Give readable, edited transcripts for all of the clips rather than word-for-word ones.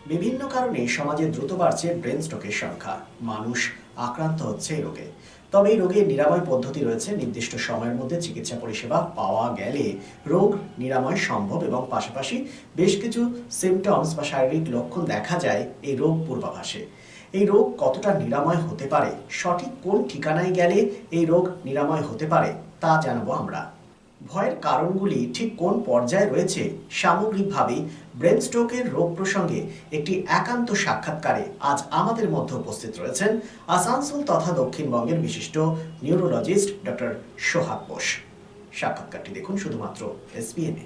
বিভিন্ন কারণে সমাজে দ্রুত বাড়ছে ব্রেন স্ট্রোকের সংখ্যা। মানুষ আক্রান্ত হচ্ছে এই রোগে। তবে এই রোগের নিরাময় পদ্ধতি রয়েছে। নির্দিষ্ট সময়ের মধ্যে চিকিৎসা পরিষেবা পাওয়া গেলে রোগ নিরাময় সম্ভব এবং পাশাপাশি বেশ কিছু সিমটমস বা শারীরিক লক্ষণ দেখা যায় এই রোগ পূর্বাভাসে। এই রোগ কতটা নিরাময় হতে পারে, সঠিক কোন ঠিকানায় গেলে এই রোগ নিরাময় হতে পারে, তা জানাবো আমরা। ভয়ের কারণগুলি ঠিক কোন পর্যায়ে রয়েছে, সামগ্রিকভাবে ব্রেন স্ট্রোকের রোগ প্রসঙ্গে একটি একান্ত সাক্ষাৎকারে আজ আমাদের মধ্যে উপস্থিত রয়েছেন আসানসোল তথা দক্ষিণবঙ্গের বিশিষ্ট নিউরোলজিস্ট ডক্টর সোহাগ বোস। সাক্ষাৎকারটি দেখুন শুধুমাত্র এসবিএনে।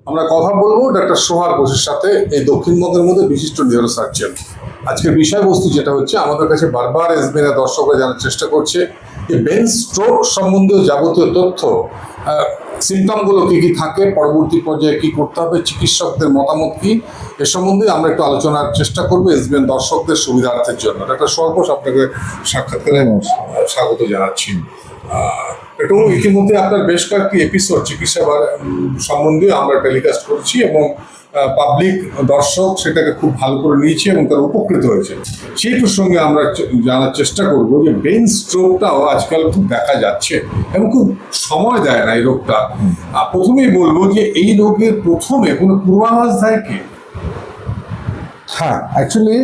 আমরা কথা বলবো ডক্টর সোহাগ বোসের সাথে, এই দক্ষিণবঙ্গের মধ্যে বিশিষ্ট নিউরোসার্জন। আজকের বিষয়বস্তু যেটা হচ্ছে, আমাদের কাছে বারবার এসবিএন দর্শকরা জানার চেষ্টা করছে যে ব্রেন স্ট্রোক সম্বন্ধীয় যাবতীয় তথ্য, সিমটমগুলো কি কি থাকে, পরবর্তী পর্যায়ে কি করতে হবে, চিকিৎসকদের মতামত কি, এ সম্বন্ধে আমরা একটু আলোচনার চেষ্টা করবো এসবিএন দর্শকদের সুবিধার্থের জন্য। ডক্টর সোহাগ বোস, আপনাকে সাক্ষাৎকারে স্বাগত জানাচ্ছি। একটু ইতিমধ্যে আপনার বেশ কয়েকটি এপিসোড চিকিৎসা সম্বন্ধে আমরা টেলিকাস্ট করেছি এবং পাবলিক দর্শক সেটাকে খুব ভালো করে নিয়েছে এবং তারা উপকৃত হয়েছে। সেই প্রসঙ্গে আমরা জানার চেষ্টা করব যে ব্রেন স্ট্রোকটাও আজকাল খুব দেখা যাচ্ছে এবং খুব সময় দেয় না এই রোগটা। প্রথমেই বলবো যে এই রোগের প্রথমে কোনো পূর্বাভাস দেয় কি? হ্যাঁ, অ্যাকচুয়ালি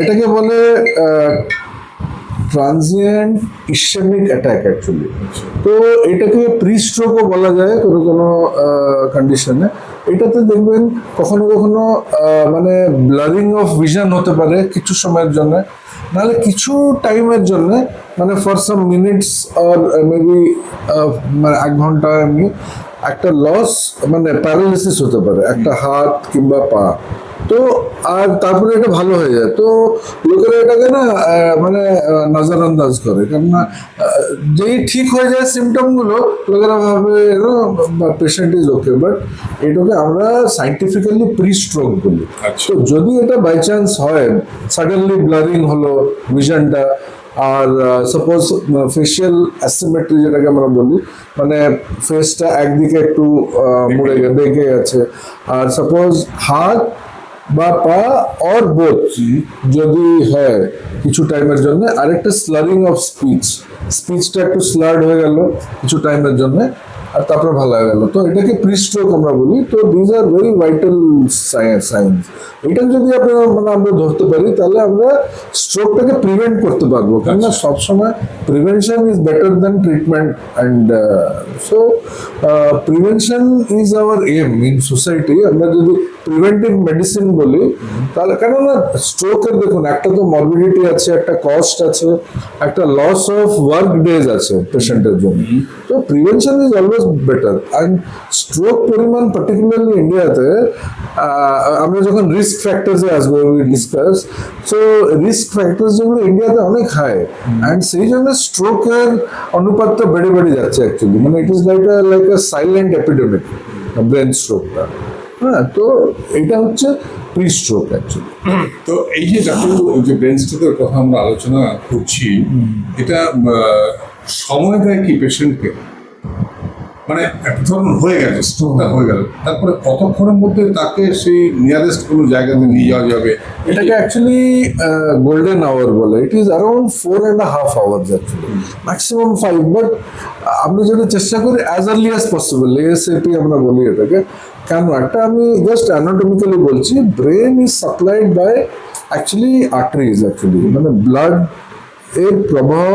এটাকে বলে ট্রানজিয়েন্ট ইসেমিক অ্যাটাক অ্যাকচুয়ালি। তো এটাকে প্রি স্ট্রোকও বলা যায় কোনো কোনো কন্ডিশনে। এটাতে দেখবেন কখনো কখনো মানে ব্লারিং অফ ভিশন হতে পারে কিছু সময়ের জন্য, নাহলে কিছু টাইমের জন্য, মানে for some minutes or maybe মানে 1 ঘন্টা এমনি একটা লস, মানে প্যারালিসিস হতে পারে একটা হাত কিংবা পা। তো আর তারপরে এটা ভালো হয়ে যায়। তো লোকেরা এটাকে না মানে নজরআন্দাজ করে, কেননা যেই ঠিক হয়ে যায় সিমটমগুলো, লোকেরা ভাবে পেশেন্ট ইজ ওকে, বাট এটাকে আমরা সাইন্টিফিক্যালি প্রি স্ট্রোক বলি। তো যদি এটা বাই চান্স হয়, সাডেনলি ব্লারিং হলো ভিশনটা, আর সাপোজ ফেশিয়াল অ্যাসিমেট্রি যেটাকে আমরা বলি, মানে ফেসটা একদিকে একটু মুড়ে বেঁকে গেছে, আর সাপোজ হাত বা পা অর বোথ যদি হয় কিছু টাইমের জন্য, আরেকটা স্লারিং অফ স্পিচটা একটু স্লার্ড হয়ে গেল কিছু টাইমের জন্য, আর তারপরে ভালো হয়ে গেল, তো এটাকে প্রি স্ট্রোক আমরা বলি। তো these are very vital science. এটা যদি মানে আমরা ধরতে পারি, তাহলে আমরা স্ট্রোকটাকে প্রিভেন্ট করতে পারবো, কেননা সবসময় prevention is better than treatment. And so prevention is our aim in society. আমরা যদি প্রিভেন্টিভ মেডিসিন বলি, তাহলে কেননা স্ট্রোকের দেখুন একটা তো মরবিডিটি আছে, একটা কস্ট আছে, একটা লস অফ ওয়ার্ক ডেজ আছে পেশেন্টের জন্য। তো prevention is always better. And stroke পরিমাণ পার্টিকুলারলি ইন্ডিয়াতে, আমরা যখন রিস্ক ফ্যাক্টরসে আসবো ডিসকাস, সো রিস্ক ফ্যাক্টরস যেগুলো ইন্ডিয়াতে অনেক হাই, অ্যান্ড সেই জন্য স্ট্রোকের অনুপাতটা বেড়ে বেড়ে যাচ্ছে অ্যাকচুয়ালি। মানে it is like a silent epidemic brain স্ট্রোকটা। হ্যাঁ, তো এটা হচ্ছে প্রি স্ট্রোক অ্যাকচুয়ালি। তো এই যে যে ব্রেন স্ট্রোকের কথা আমরা আলোচনা করছি, এটা সময় দেয় কি পেশেন্টকে? মানে এক ধরনের হয়ে গেছে, স্ট্রোকটা হয়ে গেল, তারপরে কতক্ষণের মধ্যে তাকে সেই নিয়ারেস্ট কোনো জায়গাতে নিয়ে যাওয়া যাবে? এটাকে অ্যাকচুয়ালি গোল্ডেন আওয়ার বলে। It is around 4.5 hours actually, maximum 5, but আমরা যদি চেষ্টা করি as early as possible, ASAP আমরা বলি এটাকে। কেন, একটা আমি জাস্ট অ্যানাটমিক্যালি বলছি, brain is supplied by actually arteries actually, মানে ব্লাড এর প্রবাহ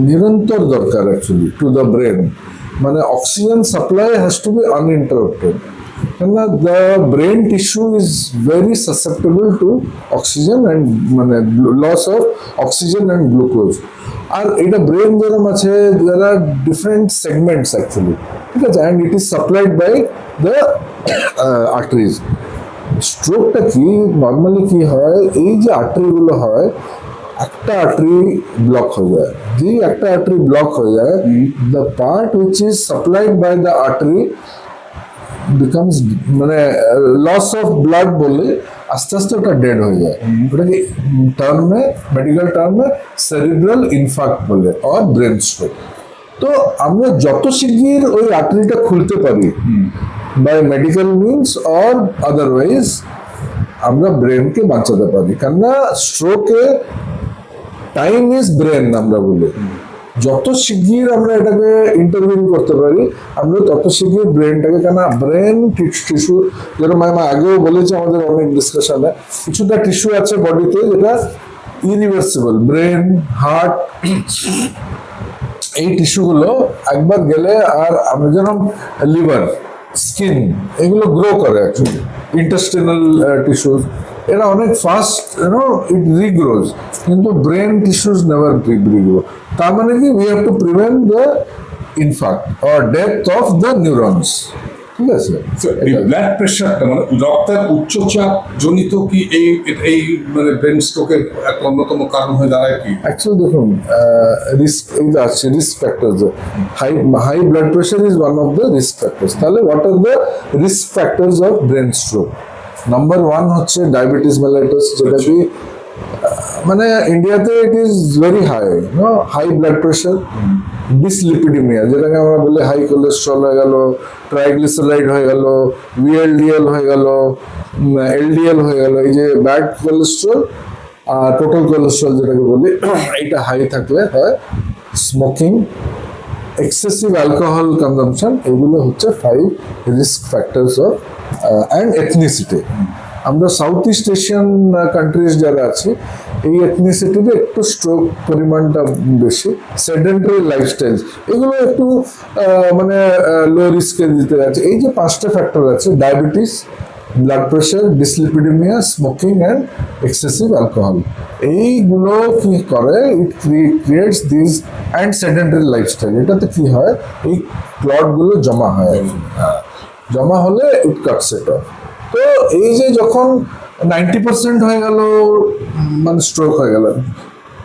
নিরন্তর দরকার অ্যাকচুয়ালি টু দ্য ব্রেন। মানে oxygen supply has to be uninterrupted, কেননা the brain tissue is very susceptible to oxygen and মানে loss of oxygen and glucose. আর এটা ব্রেন যেরকম আছে, there are different segments actually, ঠিক আছে, and it is supplied by the arteries. স্ট্রোকটা কি নর্মালি কি হয়, এই যে আর্টারিগুলো হয়, একটা আর্টারি ব্লক হয়ে যায়। যেই একটা আর্টারি ব্লক হয়ে যায়, the part which is supplied by the artery becomes, মানে লস অফ ব্লাড বলে আস্তে আস্তে ওটা ডেড হয়ে যায়। ওটাকে টার্মে, মেডিকেল টার্মে সেরিব্রাল ইনফার্ক্ট বলে, অর ব্রেন স্ট্রোক। তো আমরা যত শিগগির ওই আর্টারিটা খুলতে পারি by medical means or otherwise, আমরা ব্রেনকে বাঁচাতে পারি, কেননা স্ট্রোকে টাইম ইজ ব্রেন আমরা বলি। যত শিগগির আমরা এটাকে ইন্টারভিউ করতে পারি আমরা তত শিগগির ব্রেনটাকে, কেন ব্রেন টিস্যু, যেরকম আমি আগেও বলেছি আমাদের অনেক ডিসকাশনে, কিছুটা টিস্যু আছে বডিতে যেটা ইরিভার্সিবল, ব্রেন, হার্ট, এই টিস্যুগুলো একবার গেলে আর আমরা যেরকম লিভার, স্কিন, এগুলো গ্রো করে অ্যাকচুয়ালি, ইন্টেস্টিনাল টিস্যুস, এরা অনেক ফাস্ট ইট রিগ্রোজ, কিন্তু ব্রেন টিস্যুস নেভার রিগ্রো। তার মানে কি we have to prevent the infarct or death of the neurons. ঠিক আছে, এই ব্লাড প্রেশারটা মানে রক্তের উচ্চচাপ জনিত কি এই মানে ব্রেন স্ট্রোকের একটা অন্যতম কারণ হয়ে দাঁড়ায় কি? অ্যাকচুয়ালি দেখুন, রিস্ক এই যে আছে risk factors, high blood pressure is one of the risk factors. তাহলে what are the risk factors of brain stroke? Number 1 হচ্ছে ডায়াবেটিস মেলাইটাস, যেটা কি মানে ইন্ডিয়াতে it is very high, high blood pressure, dyslipidemia, যেটাকে আমরা বলি হাই কোলেস্ট্রল হয়ে গেল, ট্রাইগ্লিসারাইড হয়ে গেল, ভিএলডিএল হয়ে গেল, এলডিএল হয়ে গেল, এই যে ব্যাড কোলেস্ট্রল আর টোটাল কোলেস্ট্রল যেটাকে বলি, এইটা হাই থাকলে হয়। স্মোকিং, এক্সেসিভ অ্যালকোহল কনজাম্পশন, এগুলো হচ্ছে 5 risk factors of, and ethnicity. আমরা সাউথ ইস্ট এশিয়ান কান্ট্রিজ যারা আছে এই এথনিসিটিতে একটু স্ট্রোক পরিমাণটা বেশি, সেডেন্টারি লাইফস্টাইল এগুলো একটু মানে লো রিস্কে দিতে আছে। এই যে 5টা ফ্যাক্টর আছে, diabetes, blood pressure, dyslipidaemia, smoking and excessive alcohol, এইগুলো কি করে, it creates this and sedentary lifestyle. এটাতে কি হয়, এই ক্লটগুলো জমা হয়, জমা হলে ইট কাটস ইট অফ। তো এই যে যখন 90% হয়ে গেল মানে স্ট্রোক হয়ে গেল,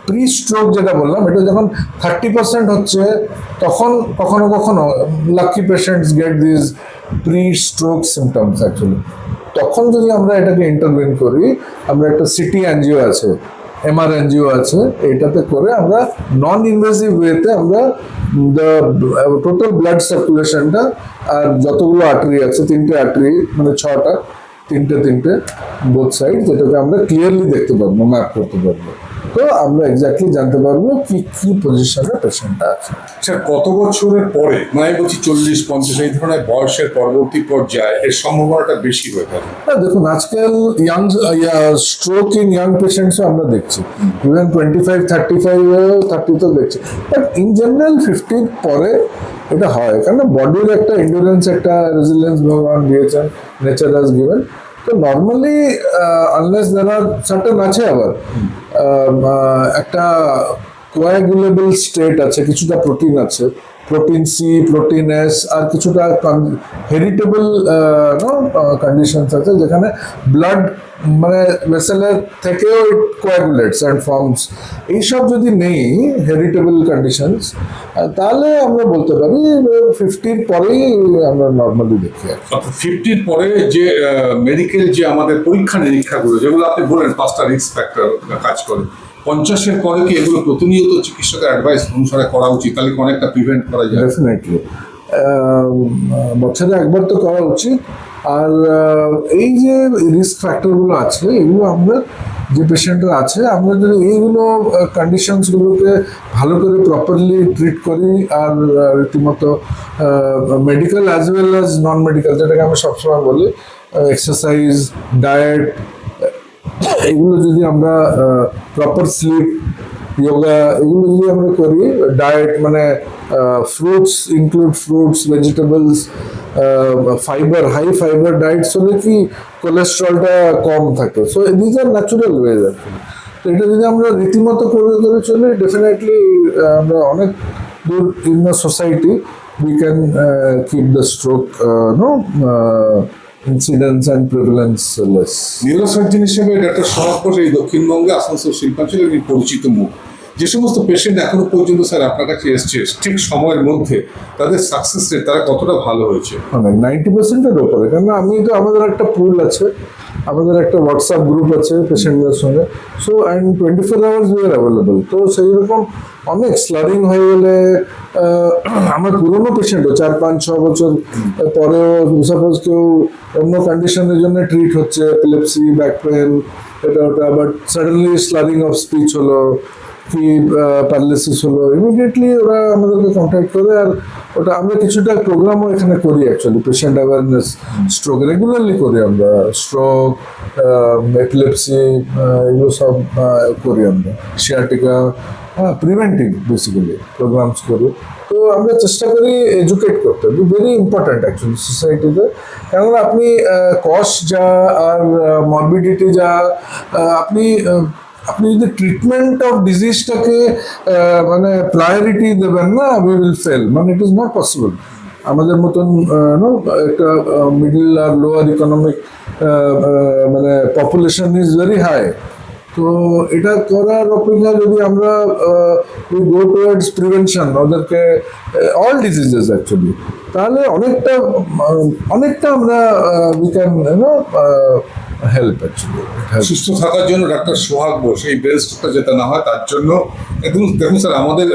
প্রি স্ট্রোক যেটা বললাম, এটা যখন 30% হচ্ছে, তখন কখনো কখনো lucky patients get this pre stroke symptoms actually. তখন যদি আমরা এটাকে ইন্টারভেন করি, আমরা একটা সিটি অ্যানজিও আছে, এমআর এনজিও আছে, এটাতে করে আমরা নন ইনভেসিভ ওয়েতে আমরা টোটাল ব্লাড সার্কুলেশনটা আর যতগুলো আর্টারি আছে, 3টে আর্টারি মানে 6টা, 3টে বোথ সাইড, যেটাকে আমরা ক্লিয়ারলি দেখতে পারবো, ম্যাপ করতে পারবো। তো আমরা এক্স্যাক্টলি জানতে পারবো কি পজিশনে পেশেন্টটা আছে। স্যার, কত বছরের পরে, মানে আমি বলছি 40-50 এই ধরনের বয়সের পরবর্তী পর্যায়ে এর সম্ভাবনাটা বেশি হয়ে থাকে? হ্যাঁ, দেখুন আজকাল ইয়াং স্ট্রোক ইন ইয়াং পেশেন্টসও আমরা দেখছি, ইভেন 25-35 তো দেখছি, বাট ইন জেনারেল 50 পরে এটা হয়, কারণ বডির একটা এন্ডুরেন্স, একটা রেজিলিয়েন্স ভগবান দিয়েছেন, নেচার হ্যাজ গিভেন। তো normally unless there are certain আছে, আবার একটা কোয়াগুলেবল স্টেট আছে, কিছুটা প্রোটিন আছে, প্রোটিন সি, প্রোটিন এস, আর কিছুটা হেরিটেবল কন্ডিশনস আছে, যেখানে ব্লাড মানে ভেসেলের থেকেও ইট কোয়াগুলেটস অ্যান্ড ফর্মস। এইসব যদি নেই হেরিটেবল কন্ডিশনস, তাহলে আমরা বলতে পারি 50 পরেই আমরা নর্মালি দেখি। 50 পরে যে মেডিকেল যে আমাদের পরীক্ষা নিরীক্ষাগুলো, যেগুলো আপনি বলেন 5টা রিস্ক ফ্যাক্টর কাজ করে, 50-এর পরে কি এগুলো প্রতিনিয়ত চিকিৎসকের অ্যাডভাইস অনুসারে করা উচিত? তাহলে কি অনেকটা প্রিভেন্ট করা যায়? ডেফিনেটলি বছরে একবার তো করা উচিত। আর এই যে রিস্ক ফ্যাক্টরগুলো আছে, এগুলো আমরা যে পেশেন্টরা আছে, আমরা যদি এইগুলো কন্ডিশনসগুলোকে ভালো করে প্রপারলি ট্রিট করি, আর রীতিমতো medical as well as non medical, যেটাকে আমরা সবসময় বলি এক্সারসাইজ, ডায়েট, এগুলো যদি আমরা প্রপার স্লিপ, যোগা, এগুলো যদি আমরা করি, ডায়েট মানে fruits, include fruits, vegetables, fibre, high fibre diets হলে কি কোলেস্ট্রলটা কম থাকে। So these are natural ways actually. তো এটা যদি আমরা রীতিমতো করে চলি, ডেফিনেটলি আমরা অনেক দূর in the society we can keep the stroke incidence and prevalence less. Neurosurgeon হিসেবে ডাক্তার সোহাগ ঘোষ এই দক্ষিণবঙ্গে আসানসোল শিল্পাঞ্চলের পরিচিত মুখ। যে সমস্ত পেশেন্ট এখনো পর্যন্ত স্যার আপনার কাছে এসছে ঠিক সময়ের মধ্যে, তাদের সাকসেস রেট তারা কতটা ভালো হয়েছে? মানে 90%-এর ওপরে, কারণ আমি তো আমাদের একটা পুল আছে, আমাদের একটা হোয়াটসঅ্যাপ গ্রুপ আছে পেশেন্টদের সঙ্গে। So and 24 hours we are available. তো সেই রকম অনেক স্লারিং হয়ে গেলে আমার পুরোনো পেশেন্টও 4-5-6 বছর পরেও সাপোজ কেউ অন্য কন্ডিশনের জন্য ট্রিট হচ্ছে, এপিলেপসি, ব্যাক পেন, এটা ওটা, but suddenly slurring of speech হলো কি প্যারালিসিস হলো, ইমিডিয়েটলি ওরা আমাদেরকে কন্ট্যাক্ট করে। আর ওটা আমরা কিছুটা প্রোগ্রামও এখানে করি actually, patient awareness stroke regularly করি আমরা, স্ট্রোক, এপিলেপসি, এগুলো সব করি আমরা, সিয়াটিকা, প্রিভেন্টিভ বেসিক্যালি প্রোগ্রামস করি। তো আমরা চেষ্টা করি এডুকেট করতে, ভেরি ইম্পর্ট্যান্ট অ্যাকচুয়ালি সোসাইটিতে। কেননা আপনি কস্ট যা আর মরবিডিটি যা, আপনি আপনি যদি ট্রিটমেন্ট অফ ডিজিজটাকে মানে প্রায়োরিটি দেবেন না, উই উইল ফেল, মানে ইট ইজ নট পসিবল। আমাদের মতন একটা মিডল আর লোয়ার ইকোনমিক মানে পপুলেশন ইজ ভেরি হাই। তো এটা করার অপেক্ষা যদি আমরা উই গো টুয়ার্ডস প্রিভেনশন, ওদেরকে অল ডিজিজেস অ্যাকচুয়ালি, তাহলে অনেকটা আমরা উই ক্যান হেল্প অ্যাকচুয়ালি। সুস্থ থাকার জন্য ডাক্তার সোহাগ বোস এই ব্রেন স্ট্রোকটা যাতে না হয় তার জন্য দেখুন স্যার, আমাদের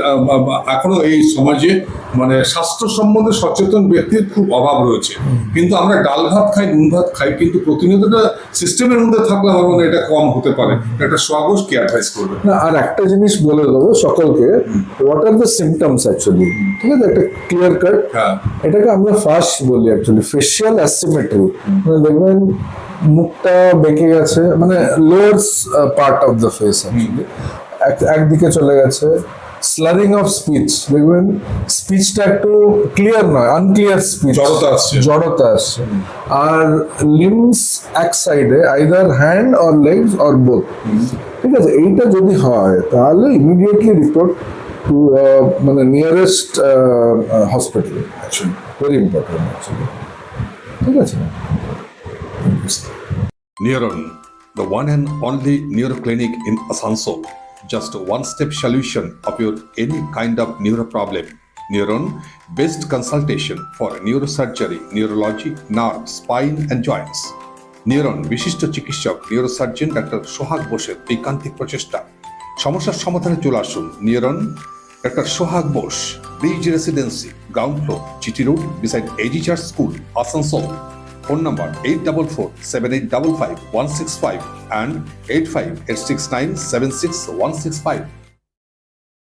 এখনো এই সমাজে মানে স্বাস্থ্য সম্বন্ধে সচেতন ব্যক্তির খুব অভাব রয়েছে। কিন্তু আমরা ডাল ভাত খাই, নুন ভাত খাই, কিন্তু প্রতিনিয়তটা সিস্টেমের মধ্যে থাকলে আমার মনে হয় এটা কম হতে পারে। ডাক্তার সোহাগ বোস কি অ্যাডভাইস করবে? না, আর একটা জিনিস বলে দেবো সকলকে, what are the symptoms actually, ঠিক আছে, একটা ক্লিয়ার কাট। হ্যাঁ, এটাকে আমরা ফার্স্ট বলি অ্যাকচুয়ালি ফেশিয়াল অ্যাসিমেট্রি। মানে দেখবেন মুখটা বেঁকে গেছে, মানে lower part of the face actually একদিকে চলে গেছে। স্লারিং অফ স্পিচ, দেখবেন স্পিচটা একটু ক্লিয়ার নয়, আনক্লিয়ার স্পিচ, জড়তা আসছে। আর লিম্বস এক সাইডে, either hand or legs or both, ঠিক আছে, এইটা যদি হয় তাহলে ইমিডিয়েটলি রিপোর্ট টু মানে nearest hospital, very important actually, ঠিক আছে। Neuron, the one and only neuro clinic in Asansol. Just a one-step solution of your any kind of neuro problem. Neuron, best consultation for neurosurgery, neurology, nerve, spine and joints. Neuron, বিশিষ্ট চিকিৎসক neurosurgeon doctor সোহাগ বোসের ঐকান্তিক প্রচেষ্টা। সমস্যার সমাধানে চলে আসুন neuron doctor Sohag Bose, bridge residency, ground floor, GT road, beside AG church school, Asansol. Phone number 844-7855-165 and 85-869-76165.